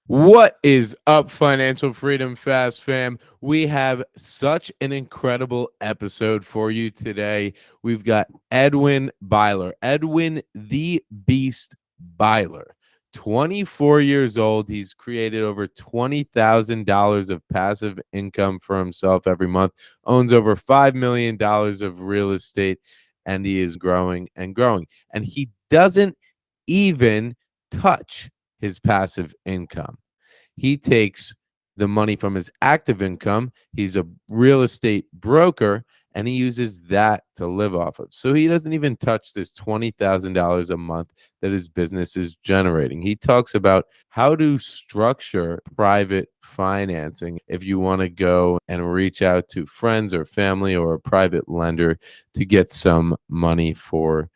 What is up, Financial Freedom Fast fam? We have such an incredible episode for you today. We've got Edwin Byler, Edwin the Beast Byler, 24 years old. He's created over $20,000 of passive income for himself every month, owns over $5 million of real estate, and he is growing and growing. And he doesn't even touch his passive income. He takes the money from his active income. He's a real estate broker, and he uses that to live off of. So he doesn't even touch this $20,000 a month that his business is generating. He talks about how to structure private financing if you want to go and reach out to friends or family or a private lender to get some money for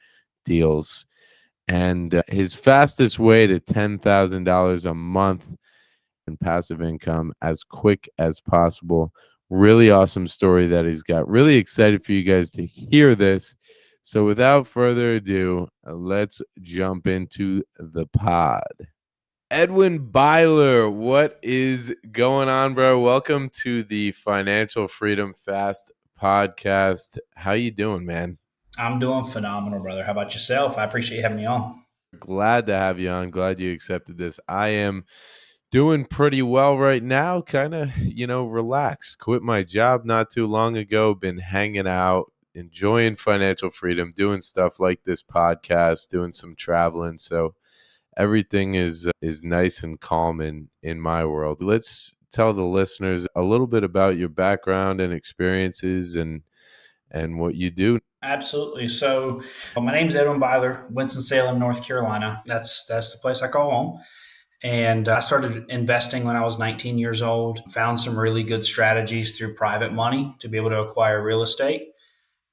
deals. And his fastest way to $10,000 a month in passive income as quick as possible. Really awesome story that he's got. Really excited for you guys to hear this. So without further ado, let's jump into the pod. Edwin Byler, what is going on, bro? Welcome to the Financial Freedom Fast podcast. How you doing, man? I'm doing phenomenal, brother. How about yourself? I appreciate you having me on. Glad to have you on. Glad you accepted this. I am doing pretty well right now. Kind of, relaxed. Quit my job not too long ago. Been hanging out, enjoying financial freedom, doing stuff like this podcast, doing some traveling. So everything is nice and calm in my world. Let's tell the listeners a little bit about your background and experiences and what you do. Absolutely. So, my name's Edwin Byler, Winston-Salem, North Carolina. That's the place I call home. And I started investing when I was 19 years old. Found some really good strategies through private money to be able to acquire real estate.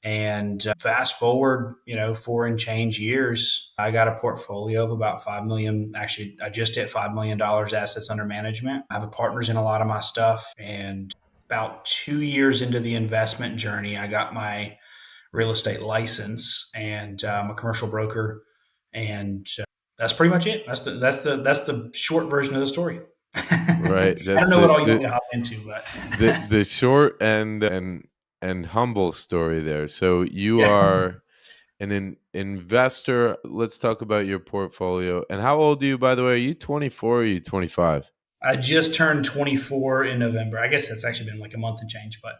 And fast forward, 4 and change years, I got a portfolio of about 5 million. Actually, I just hit $5 million assets under management. I have partners in a lot of my stuff. And about 2 years into the investment journey, I got my real estate license, and I'm a commercial broker. And that's pretty much it. That's the short version of the story. I Right. don't That's know what the all you want the me to hop into, but the short and humble story there. So you yeah. are an investor. Let's talk about your portfolio. And how old are you, by the way? Are you 24 or are you 25? I just turned 24 in November. I guess that's actually been like a month and change, but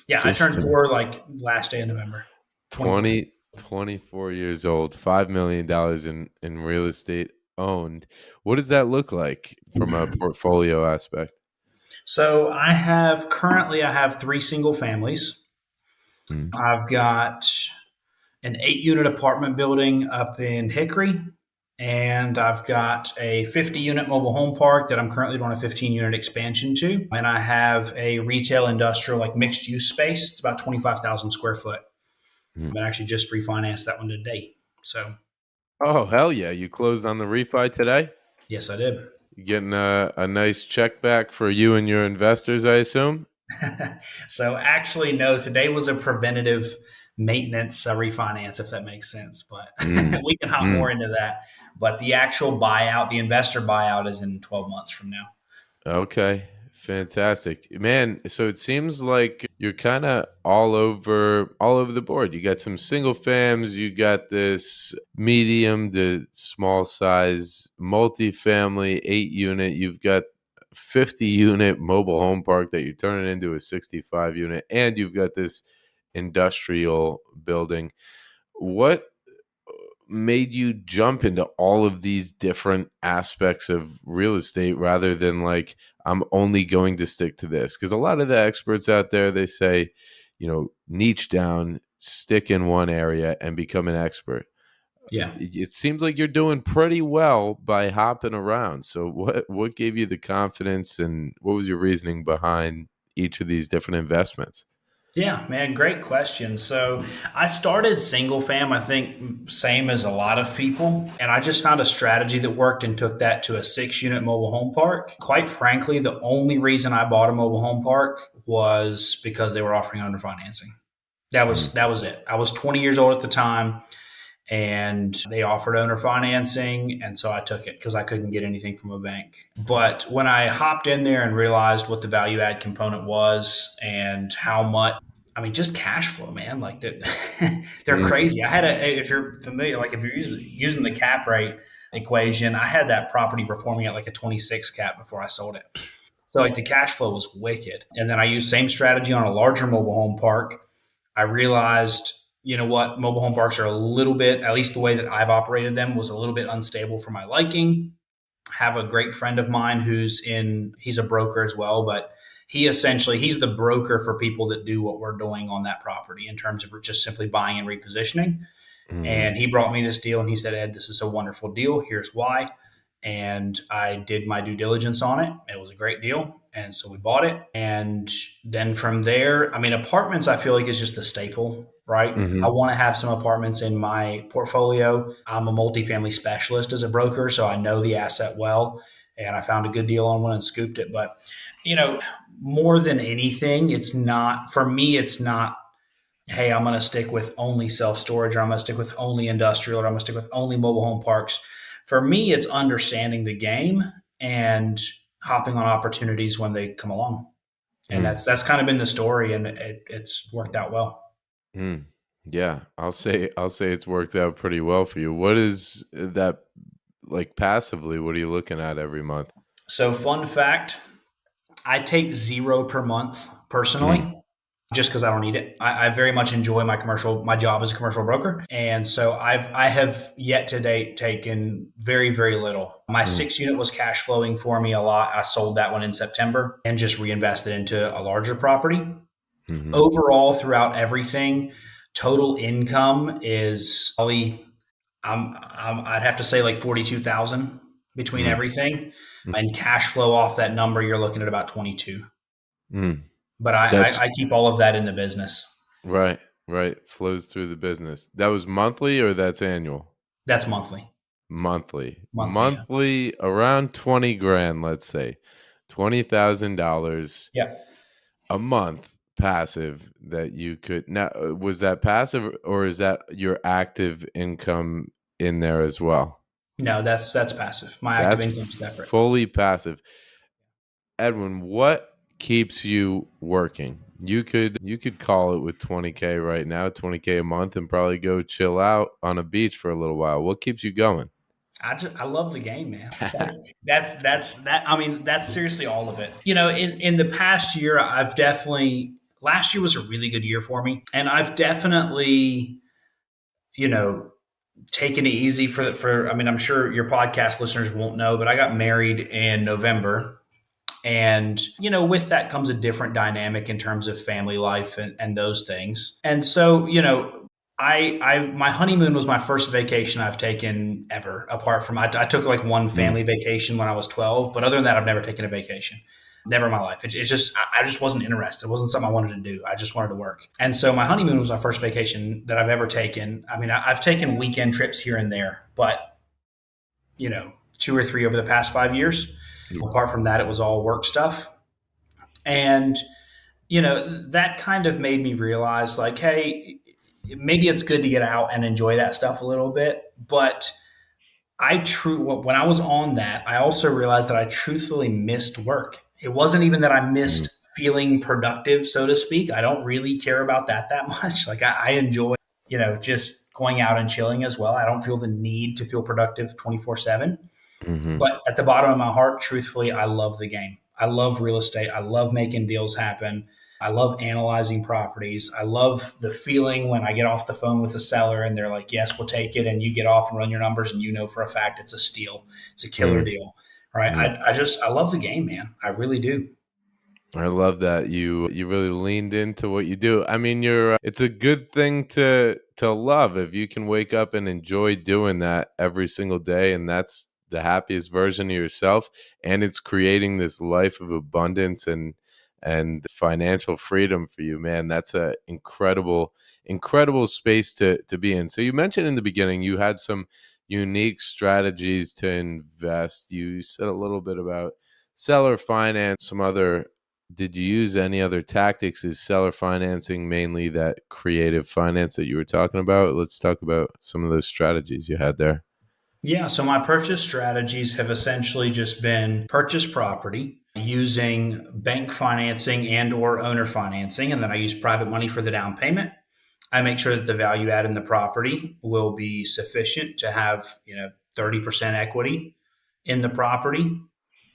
yeah, I Just turned four like last day of November. 24. 24 years old, $5 million in real estate owned. What does that look like from a portfolio aspect? So I have three single families. Mm. I've got an 8 unit apartment building up in Hickory, and I've got a 50 unit mobile home park that I'm currently doing a 15 unit expansion to. And I have a retail industrial, like mixed use space. It's about 25,000 square foot. Mm. But actually just refinanced that one today. So, Oh, hell yeah. You closed on the refi today? yes, I did. You getting a nice check back for you and your investors, I assume? So, actually, no, today was a preventative maintenance refinance, if that makes sense. But Mm. we can hop more Mm. into that. But the actual buyout, the investor buyout, is in 12 months from now. Okay, fantastic. Man, so it seems like you're kind of all over the board. You got some single fams, you got this medium to small size multifamily 8 unit, you've got 50 unit mobile home park that you're turning into a 65 unit, and you've got this industrial building. What made you jump into all of these different aspects of real estate rather than like, I'm only going to stick to this? Because a lot of the experts out there, they say, niche down, stick in one area and become an expert. Yeah. It seems like you're doing pretty well by hopping around. So what gave you the confidence, and what was your reasoning behind each of these different investments? Yeah, man, great question. So I started single fam, I think, same as a lot of people. And I just found a strategy that worked and took that to a 6 unit mobile home park. Quite frankly, the only reason I bought a mobile home park was because they were offering under financing. That was Mm. that was it. I was 20 years old at the time, and they offered owner financing. And so I took it because I couldn't get anything from a bank. But when I hopped in there and realized what the value add component was and how much, I mean, just cash flow, man, like they're Mm, crazy. I had if you're familiar, like if you're using the cap rate equation, I had that property performing at like a 26 cap before I sold it. So like the cash flow was wicked. And then I used same strategy on a larger mobile home park. I realized, you know what, mobile home parks are a little bit, at least the way that I've operated them was a little bit unstable for my liking. Have a great friend of mine he's a broker as well, but he's the broker for people that do what we're doing on that property in terms of just simply buying and repositioning. mhm, And he brought me this deal and he said, Ed, this is a wonderful deal. Here's why. And I did my due diligence on it. It was a great deal. And so we bought it. And then from there, I mean, apartments, I feel like is just a staple, right? I mhm, want to have some apartments in my portfolio. I'm a multifamily specialist as a broker, so I know the asset well. And I found a good deal on one and scooped it. But, you know, more than anything, it's not, for me, it's not, hey, I'm going to stick with only self storage, or I'm going to stick with only industrial, or I'm going to stick with only mobile home parks. For me, it's understanding the game and hopping on opportunities when they come along. And mm, that's kind of been the story, and it's worked out well. mm. Yeah, I'll say it's worked out pretty well for you. What is that like passively? What are you looking at every month? So, fun fact, I take zero per month Mm, personally, just because I don't need it. I very much enjoy my job as a commercial broker, and so I have yet to date taken very very little. My mm, 6 unit was cash flowing for me a lot. I sold that one in September and just reinvested into a larger property. mhm, Overall, throughout everything, total income is probably I'd have to say like 42,000 between mm, everything, mm, and cash flow off that number you're looking at about 22. mm. But That's I keep all of that in the business. right, right. Flows through the business. That was monthly or that's annual? That's monthly. Monthly. Monthly, yeah. Monthly around 20 grand, let's say. $20,000 Yeah. a month passive that you could now was that passive or is that your active income in there as well? No, that's passive. My active That's income's separate. fully passive. Edwin, what keeps you working? You could call it with 20K right now, 20K a month and probably go chill out on a beach for a little while. What keeps you going? I love the game, man. That. I mean, that's seriously all of it. You know, in the past year, I've definitely last year was a really good year for me, and I've definitely, you know, taken it easy for. I mean, I'm sure your podcast listeners won't know, but I got married in November. And, you know, with that comes a different dynamic in terms of family life and those things. And so, you know, my honeymoon was my first vacation I've taken ever. Apart from I took like one Mm, family vacation when I was 12, but other than that, I've never taken a vacation. Never in my life. It's just I just wasn't interested. It wasn't something I wanted to do. I just wanted to work. And so my honeymoon was my first vacation that I've ever taken. I mean, I've taken weekend trips here and there, but you know, two or three over the past 5 years. mm, Apart from that, it was all work stuff. And, you know, that kind of made me realize like, hey, maybe it's good to get out and enjoy that stuff a little bit. But when I was on that, I also realized that I truthfully missed work. It wasn't even that I mm, missed feeling productive, so to speak. I don't really care about that much. Like I enjoy, you know, just going out and chilling as well. I don't feel the need to feel productive 24/7. mhm, But at the bottom of my heart, truthfully, I love the game. I love real estate. I love making deals happen. I love analyzing properties. I love the feeling when I get off the phone with a seller and they're like, yes, we'll take it. And you get off and run your numbers and you know for a fact it's a steal. It's a killer mm, deal. Right. mm. I love the game, man. I really do. I love that you really leaned into what you do. I mean, it's a good thing to love if you can wake up and enjoy doing that every single day, and that's the happiest version of yourself. And it's creating this life of abundance and financial freedom for you, man. That's a incredible space to be in. So you mentioned in the beginning you had some unique strategies to invest. You said a little bit about seller finance, some other did you use any other tactics? Is seller financing mainly that creative finance that you were talking about? Let's talk about some of those strategies you had there. Yeah, so my purchase strategies have essentially just been purchase property using bank financing and or owner financing, and then I use private money for the down payment. I make sure that the value add in the property will be sufficient to have, 30% equity in the property.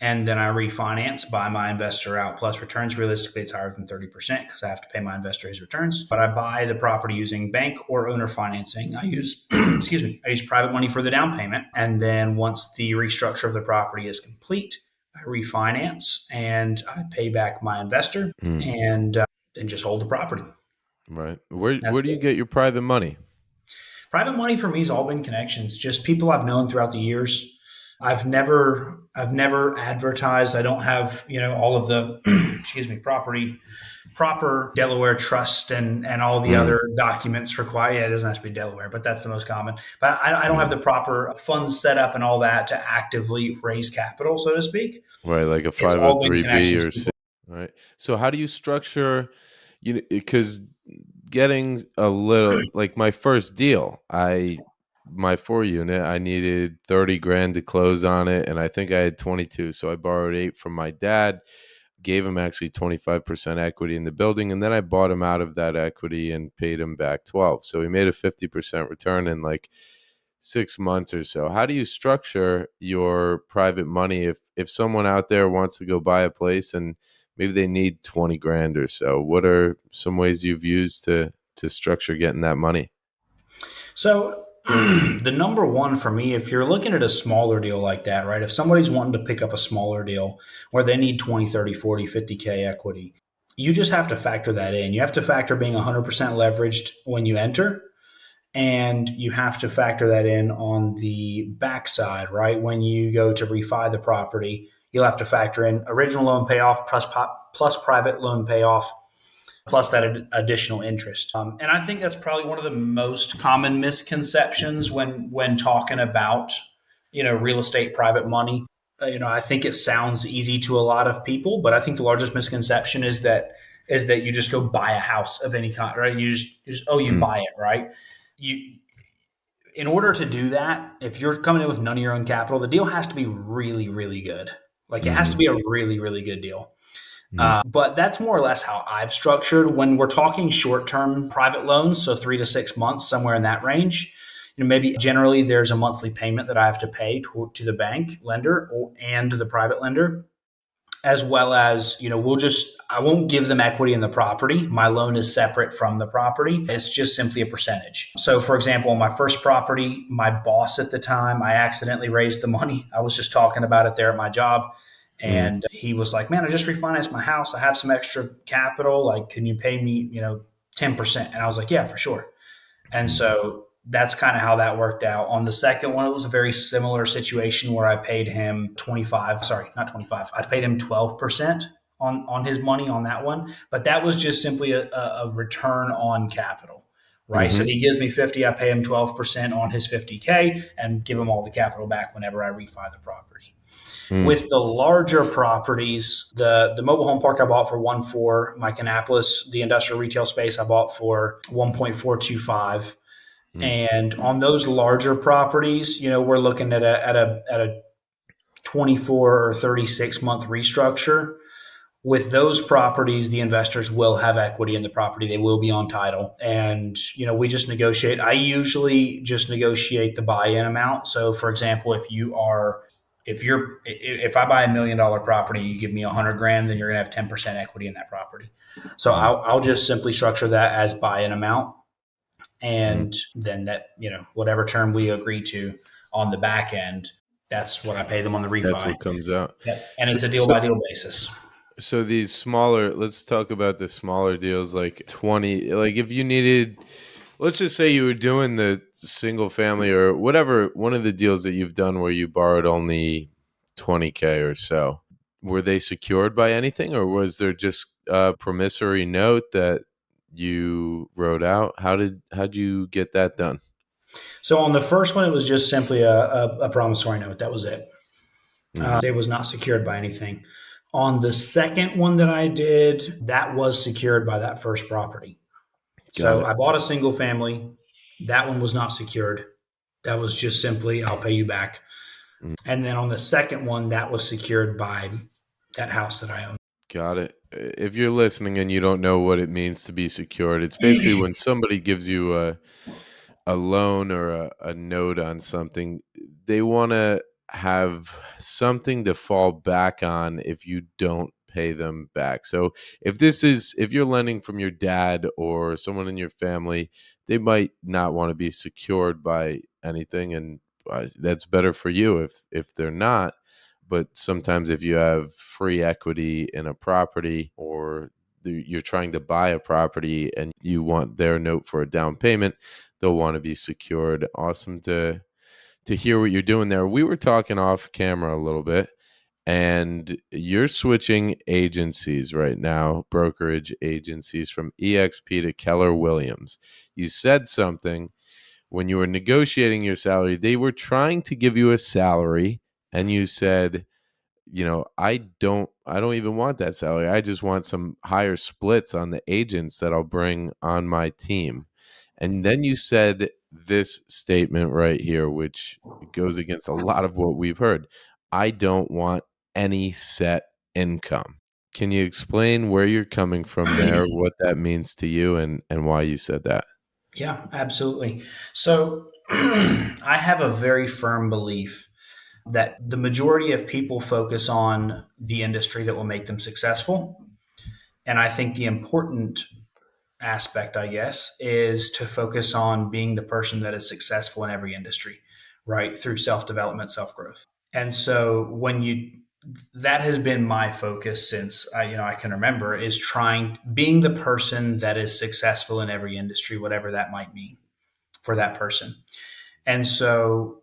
And then I refinance, buy my investor out plus returns. Realistically, it's higher than 30% because I have to pay my investor his returns. But I buy the property using bank or owner financing. I use, excuse me, I use private money for the down payment. And then once the restructure of the property is complete, I refinance and I pay back my investor Mm, and then just hold the property. right. Where That's do you it. get your private money? Private money for me has all been connections, just people I've known throughout the years. I've never advertised. I don't have, all of the excuse me, proper Delaware trust and all the Mm, other documents required. Yeah, it doesn't have to be Delaware, but that's the most common. But I don't have mm. the proper funds set up and all that to actively raise capital, so to speak. Right, like a It's all been 503B connections, or C. people. Right. So how do you structure, because getting a little, like my first deal, my 4 unit, I needed 30 grand to close on it, and I think I had 22. So I borrowed 8 from my dad, gave him actually 25% equity in the building, and then I bought him out of that equity and paid him back 12. So he made a 50% return in like 6 months or so. How do you structure your private money if someone out there wants to go buy a place and maybe they need 20 grand or so? What are some ways you've used to structure getting that money? So the number one for me, if you're looking at a smaller deal like that, right? If somebody's wanting to pick up a smaller deal where they need 20, 30, 40, 50K equity, you just have to factor that in. You have to factor being 100% leveraged when you enter, and you have to factor that in on the backside, right? When you go to refi the property, you'll have to factor in original loan payoff plus private loan payoff plus that additional interest. And I think that's probably one of the most common misconceptions when talking about real estate private money. I think it sounds easy to a lot of people, but I think the largest misconception is that you just go buy a house of any kind, right? You just oh, you Mm, buy it, right? You In order to do that, if you're coming in with none of your own capital, the deal has to be really, really good. Like it has to mm-hmm, be a really, really good deal. mm, But that's more or less how I've structured when we're talking short term private loans, so 3 to 6 months, somewhere in that range. Maybe generally there's a monthly payment that I have to pay to the bank lender and the private lender, as well as I won't give them equity in the property. My loan is separate from the property. It's just simply a percentage. So for example, on my first property, my boss at the time, I accidentally raised the money. I was just talking about it there at my job, mm, and he was like, man, I just refinanced my house, I have some extra capital, like can you pay me 10%? And I was like, yeah, for sure. And mm, so that's kind of how that worked out. On the second one, it was a very similar situation where I paid him 25, sorry, not 25. I paid him 12% on his money on that one. But that was just simply a return on capital, right? So mm-hmm, he gives me 50, I pay him 12% on his 50K and give him all the capital back whenever I refi the property. mm, With the larger properties, the mobile home park I bought for 1.4, my Kannapolis, the industrial retail space I bought for 1.425. mm, And on those larger properties, we're looking at a 24 or 36 month restructure. With those properties, the investors will have equity in the property. They will be on title. And, we just negotiate. I usually just negotiate the buy-in amount. So for example, if I buy $1 million property, you give me 100 grand, then you're going to have 10% equity in that property. So mm, I'll just simply structure that as buy-in amount. mm. And then that, whatever term we agree to on the back end, that's what I pay them on the That's refi. what comes out. Yep. And So, it's a deal so by deal basis. So these smaller, let's talk about the smaller deals like 20, like if you needed, let's just say you were doing the single family or whatever, one of the deals that you've done where you borrowed only 20K or so. Were they secured by anything or was there just a promissory note that you wrote out? How'd you get that done? So on the first one, it was just simply a promissory note. That was it. Hmm. It was not secured by anything. On the second one that I did, that was secured by that first property. Got So it. I bought a single family. That one was not secured. That was just simply, I'll pay you back. Mm, And then on the second one, that was secured by that house that I own. got it. If you're listening and you don't know what it means to be secured, it's basically when somebody gives you a loan or a note on something, they want to have something to fall back on if you don't pay them back. So if you're lending from your dad or someone in your family, they might not want to be secured by anything, and that's better for you if they're not. But sometimes if you have free equity in a property, or you're trying to buy a property and you want their note for a down payment, they'll want to be secured. Awesome to hear what you're doing there. We were talking off camera a little bit, and you're switching agencies right now, brokerage agencies, from EXP to Keller Williams. You said something when you were negotiating your salary. They were trying to give you a salary, and you said, I don't even want that salary. I just want some higher splits on the agents that I'll bring on my team. And then you said this statement right here, which goes against a lot of what we've heard. I don't want any set income. Can you explain where you're coming from there, what that means to you, and why you said that? Yeah, absolutely. So I have a very firm belief that the majority of people focus on the industry that will make them successful. And I think the important aspect, I guess, is to focus on being the person that is successful in every industry, right? Through self development, self growth. And so that has been my focus since I can remember, is being the person that is successful in every industry, whatever that might mean for that person. And so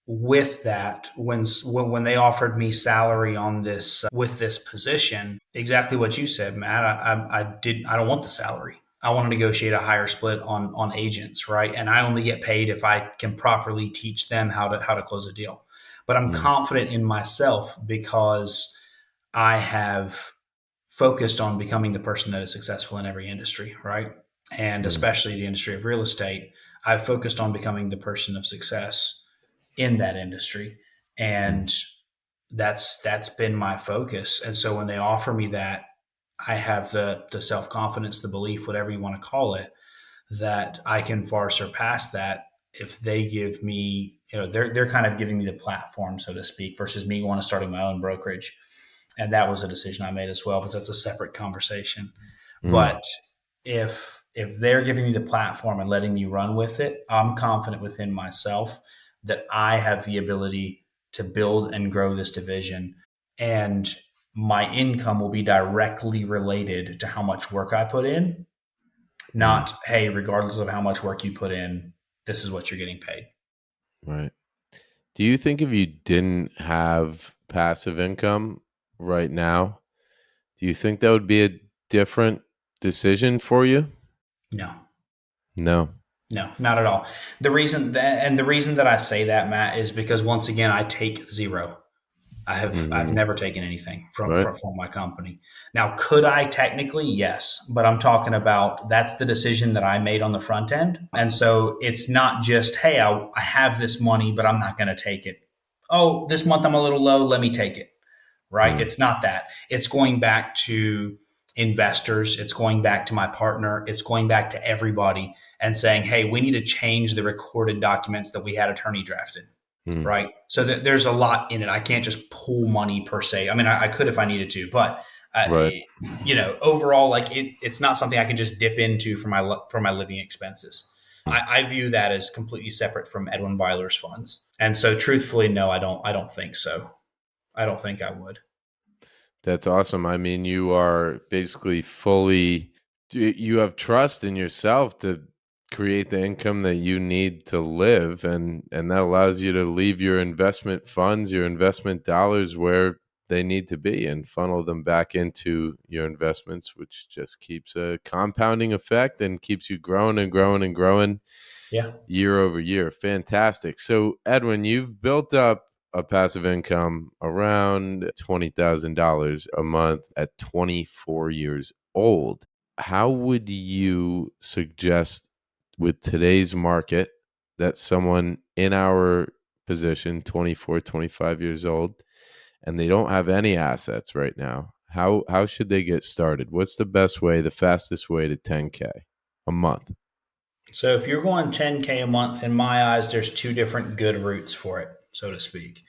with that, when they offered me salary on this with this position, exactly what you said, Matt, I don't want the salary. I want to negotiate a higher split on agents, right? And I only get paid if I can properly teach them how to close a deal. But I'm Mm, confident in myself because I have focused on becoming the person that is successful in every industry, right? And mm, especially the industry of real estate, I've focused on becoming the person of success in that industry. mm, And that's been my focus. And so when they offer me that, I have the self-confidence, the belief, whatever you want to call it, that I can far surpass that if they give me, they're kind of giving me the platform, so to speak, versus me going to starting my own brokerage. And that was a decision I made as well, but that's a separate conversation. mm, But if they're giving me the platform and letting me run with it, I'm confident within myself that I have the ability to build and grow this division, and my income will be directly related to how much work I put in, mm. not, hey, regardless of how much work you put in, this is what you're getting paid. Right. Do you think if you didn't have passive income right now, do you think that would be a different decision for you? No, No. no, not at all. The reason that I say that, Matt, is because once again, I take zero. I've Mhm. never taken anything from, Right. from my company. Now, could I technically? Yes, but I'm talking about that's the decision that I made on the front end, and so it's not just, hey, I have this money, but I'm not going to take it. Oh, this month I'm a little low. Let me take it. Right? Mm, It's not that. It's going back to investors. It's going back to my partner. It's going back to everybody and saying, hey, we need to change the recorded documents that we had attorney drafted, mm. right? So there's a lot in it. I can't just pull money per se. I mean, I could if I needed to, but Right. overall, like it's not something I can just dip into for my living expenses. Mm. I view that as completely separate from Edwin Byler's funds, and so truthfully, no, I don't. I don't think so. I don't think I would. That's awesome. I mean, you are basically you have trust in yourself to create the income that you need to live, and that allows you to leave your investment funds, your investment dollars where they need to be, and funnel them back into your investments, which just keeps a compounding effect and keeps you growing and growing and growing Yeah. year over year. Fantastic. So, Edwin, you've built up a passive income around $20,000 a month at 24 years old. How would you suggest with today's market that someone in our position, 24, 25 years old, and they don't have any assets right now, how should they get started? What's the best way, the fastest way to 10K a month? So if you're going 10K a month, in my eyes, there's two different good routes for it, so to speak.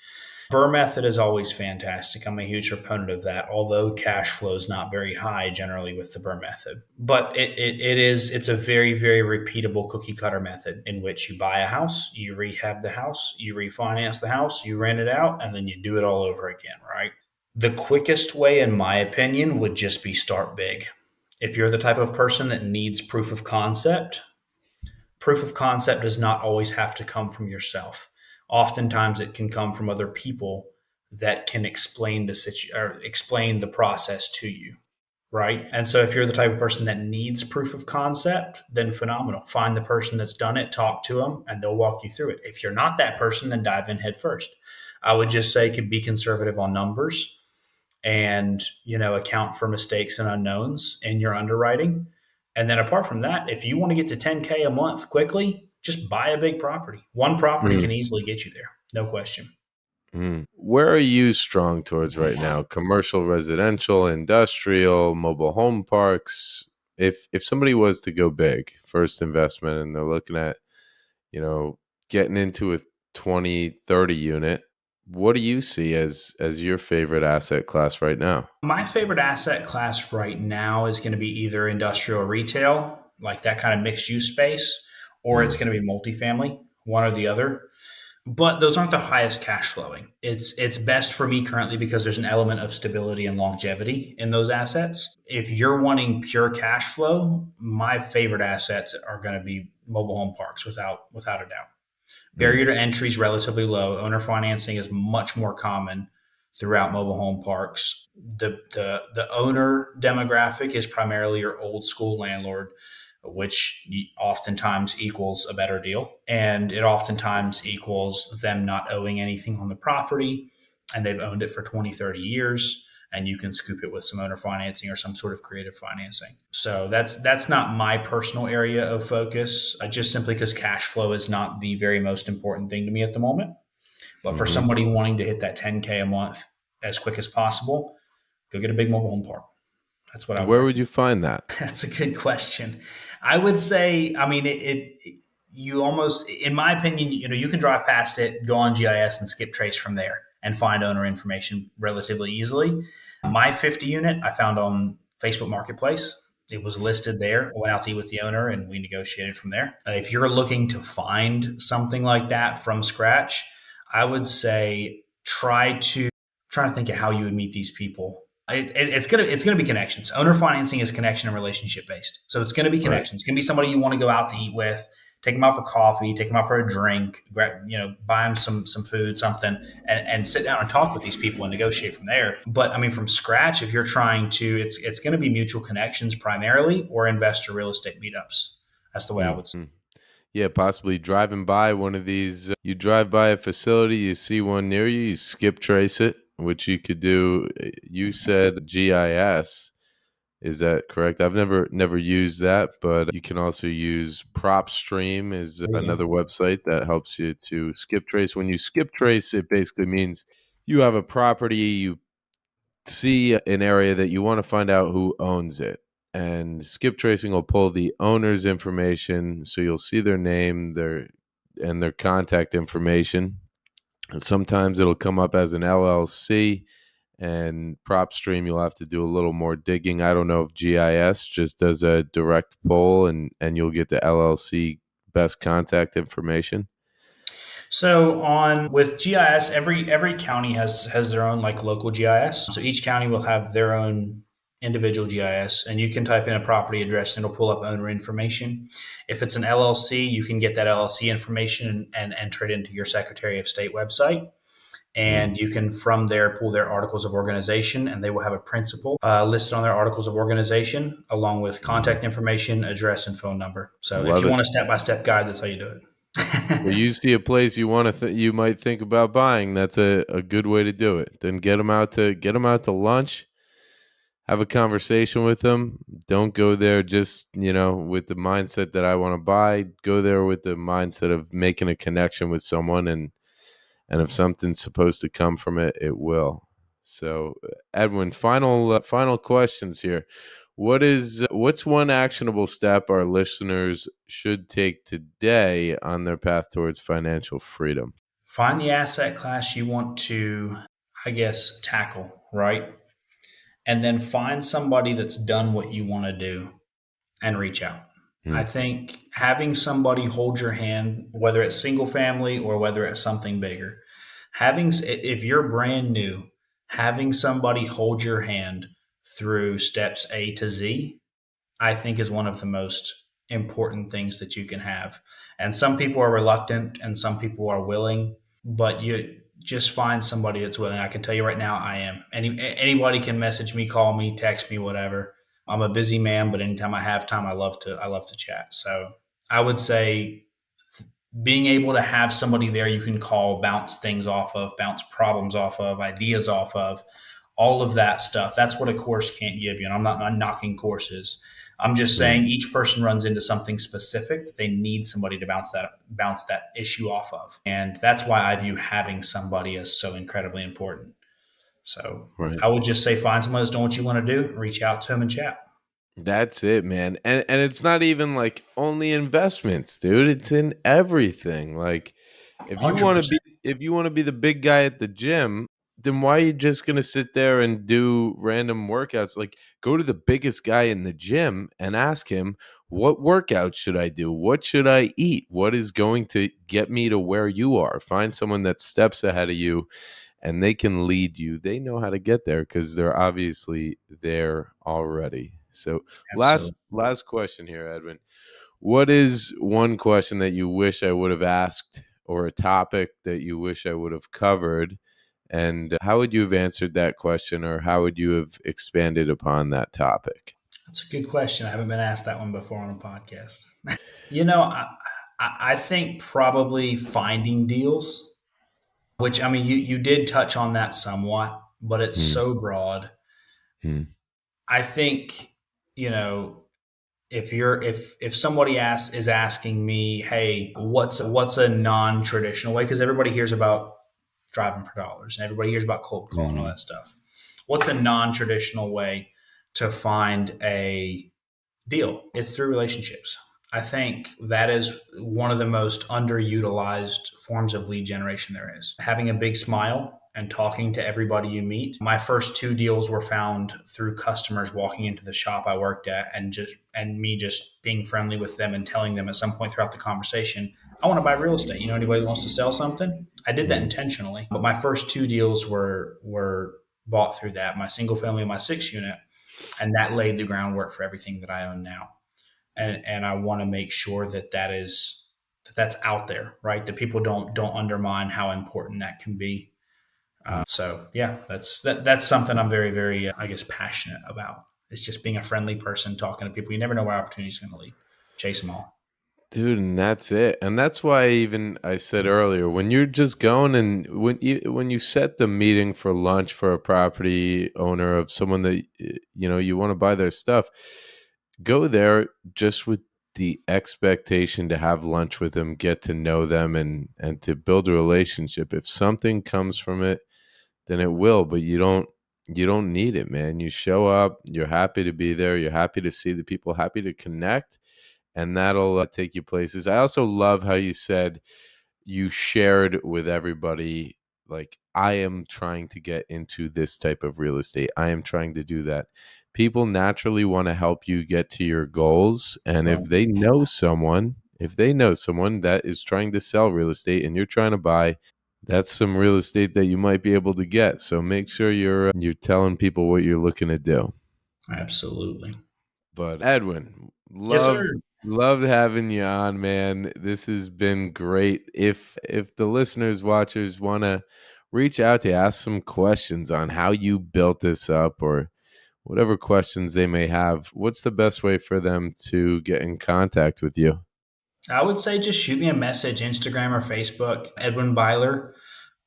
Burr method is always fantastic. I'm a huge proponent of that, although cash flow is not very high generally with the Burr method. But it's a very, very repeatable cookie cutter method in which you buy a house, you rehab the house, you refinance the house, you rent it out, and then you do it all over again, right? The quickest way, in my opinion, would just be start big. If you're the type of person that needs proof of concept does not always have to come from yourself. Oftentimes, it can come from other people that can explain or explain the process to you, right? And so, if you're the type of person that needs proof of concept, then phenomenal. Find the person that's done it, talk to them, and they'll walk you through it. If you're not that person, then dive in head first. I would just say, could be conservative on numbers and account for mistakes and unknowns in your underwriting. And then apart from that, if you want to get to 10K a month quickly, just buy a big property. One property Mm, can easily get you there, no question. mm. Where are you strong towards right now? Commercial, residential, industrial, mobile home parks? If somebody was to go big, first investment, and they're looking at, you know, getting into a 20, 30 unit, what do you see as your favorite asset class right now? My favorite asset class right now is going to be either industrial retail, like that kind of mixed use space, or it's Mm, going to be multifamily, one or the other. But those aren't the highest cash flowing. It's best for me currently because there's an element of stability and longevity in those assets. If you're wanting pure cash flow, my favorite assets are going to be mobile home parks without a doubt. mm, Barrier to entry is relatively low. Owner financing is much more common throughout mobile home parks. The owner demographic is primarily your old school landlord, which oftentimes equals a better deal. And it oftentimes equals them not owing anything on the property and they've owned it for 20, 30 years. And you can scoop it with some owner financing or some sort of creative financing. So that's not my personal area of focus, just simply because cash flow is not the very most important thing to me at the moment. But for hmm. somebody wanting to hit that 10K a month as quick as possible, go get a big mobile home park. That's what I would Where would recommend. you find that? That's a good question. I would say, I mean, you almost, in my opinion, you can drive past it, go on GIS and skip trace from there and find owner information relatively easily. My 50 unit, I found on Facebook Marketplace. It was listed there. I went out to eat with the owner and we negotiated from there. If you're looking to find something like that from scratch, I would say try to think of how you would meet these people. It's gonna be connections. Owner financing is connection and relationship based, so it's gonna be Right. connections. It's gonna be somebody you want to go out to eat with, take them out for coffee, take them out for a drink, buy them some food, something, and sit down and talk with these people and negotiate from there. But I mean, from scratch, if you're trying to, it's going to be mutual connections primarily, or investor real estate meetups. That's the way I would say. Mm-hmm. Yeah, possibly driving by one of these. You drive by a facility, you see one near you, you skip trace it, which you could do. You said GIS. Is that correct? I've never used that, but you can also use PropStream is There you another go. website that helps you to skip trace. When you skip trace, it basically means you have a property, you see an area that you want to find out who owns it. And skip tracing will pull the owner's information, so you'll see their name, their contact information. And sometimes it'll come up as an LLC, and PropStream you'll have to do a little more digging. I don't know if GIS just does a direct pull and you'll get the LLC best contact information. So on with GIS, every county has their own like local GIS. So each county will have their own individual GIS, and you can type in a property address and it'll pull up owner information. If it's an LLC, you can get that LLC information and enter it into your Secretary of State website. Mm, And you can from there pull their articles of organization, and they will have a principal listed on their articles of organization along with mhm. contact information, address, and phone number. So if Love you it. want a step by step guide, that's how you do it. So you see a place you want to you might think about buying, that's a good way to do it. Then get them out to lunch, have a conversation with them. Don't go there just, with the mindset that I want to buy. Go there with the mindset of making a connection with someone, and if something's supposed to come from it, it will. So, Edwin, final questions here. What's one actionable step our listeners should take today on their path towards financial freedom? Find the asset class you want to, I guess, tackle, right? And then find somebody that's done what you want to do and reach out. I Hmm. think having somebody hold your hand, whether it's single family or whether it's something bigger, if you're brand new, having somebody hold your hand through steps A to Z, I think is one of the most important things that you can have. And some people are reluctant and some people are willing, but you just find somebody that's willing. I can tell you right now, I am. Anybody can message me, call me, text me, whatever. I'm a busy man, but anytime I have time, I love to chat. So I would say being able to have somebody there you can call, bounce things off of, bounce problems off of, ideas off of, all of that stuff. That's what a course can't give you. And I'm not knocking courses. I'm just Right. saying each person runs into something specific that they need somebody to bounce that issue off of. And that's why I view having somebody as so incredibly important. So Right. I would just say find someone that's doing what you want to do, reach out to them and chat. That's it, man. And it's not even like only investments, dude. It's in everything. Like if you want to be 100%. if you want to be the big guy at the gym, then why are you just going to sit there and do random workouts? Like go to the biggest guy in the gym and ask him, "What workout should I do? What should I eat? What is going to get me to where you are?" Find someone that steps ahead of you and they can lead you. They know how to get there because they're obviously there already. So Absolutely. last question here, Edwin. What is one question that you wish I would have asked, or a topic that you wish I would have covered? And how would you have answered that question, or how would you have expanded upon that topic? That's a good question. I haven't been asked that one before on a podcast. You know, I think probably finding deals, which I mean, you did touch on that somewhat, but it's Hmm. so broad. Hmm. I think, you know, if somebody is asking me, hey, what's a non traditional way? Because everybody hears about driving for dollars and everybody hears about cold calling and all Hmm. that stuff. What's a non traditional way to find a deal? It's through relationships. I think that is one of the most underutilized forms of lead generation there is. Having a big smile and talking to everybody you meet. My first two deals were found through customers walking into the shop I worked at and me just being friendly with them and telling them at some point throughout the conversation, I want to buy real estate. You know anybody that wants to sell something? I did that Hmm. intentionally. But my first two deals were bought through that. My single family and my 6 unit, and that laid the groundwork for everything that I own now. And I want to make sure that's out there, right? That people don't undermine how important that can be. So yeah, that's something I'm very very I guess passionate about. It's just being a friendly person, talking to people. You never know where opportunity is going to lead. Chase them all. Dude, and that's it. And that's why even I said earlier, when you're just going and when you set the meeting for lunch for a property owner of someone that you want to buy their stuff, go there just with the expectation to have lunch with them, get to know them, and to build a relationship. If something comes from it, then it will, but you don't need it, man. You show up, you're happy to be there, you're happy to see the people, happy to connect, and that'll take you places. I also love how you said you shared with everybody, like, I am trying to get into this type of real estate. I am trying to do that. People naturally want to help you get to your goals. And if Right. they know someone that is trying to sell real estate and you're trying to buy, that's some real estate that you might be able to get. So make sure you're telling people what you're looking to do. Absolutely. But Edwin, Yes, love sir. loved having you on, man. This has been great. If the listeners, watchers want to reach out to ask some questions on how you built this up, or whatever questions they may have, what's the best way for them to get in contact with you? I would say just shoot me a message, Instagram or Facebook, Edwin Byler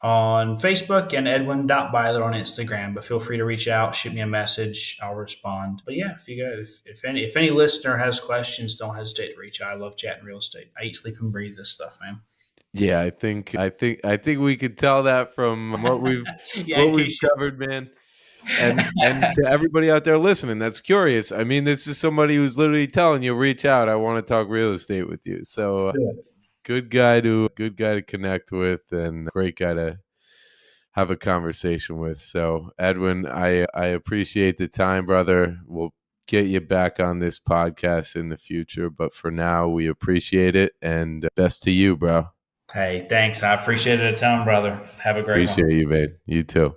on Facebook and Edwin.Byler on Instagram. But feel free to reach out, shoot me a message. I'll respond. But yeah, if you guys, if any listener has questions, don't hesitate to reach out. I love chatting real estate. I eat, sleep, and breathe this stuff, man. Yeah, I think we could tell that from Yeah, what in we've case covered, man. And to everybody out there listening that's curious, I mean, this is somebody who's literally telling you, reach out. I want to talk real estate with you. So you. good guy to connect with, and great guy to have a conversation with. So Edwin, I appreciate the time, brother. We'll get you back on this podcast in the future, but for now, we appreciate it, and best to you, bro. Hey, thanks. I appreciate it a ton, brother. Have a great one. Appreciate you, man. You too.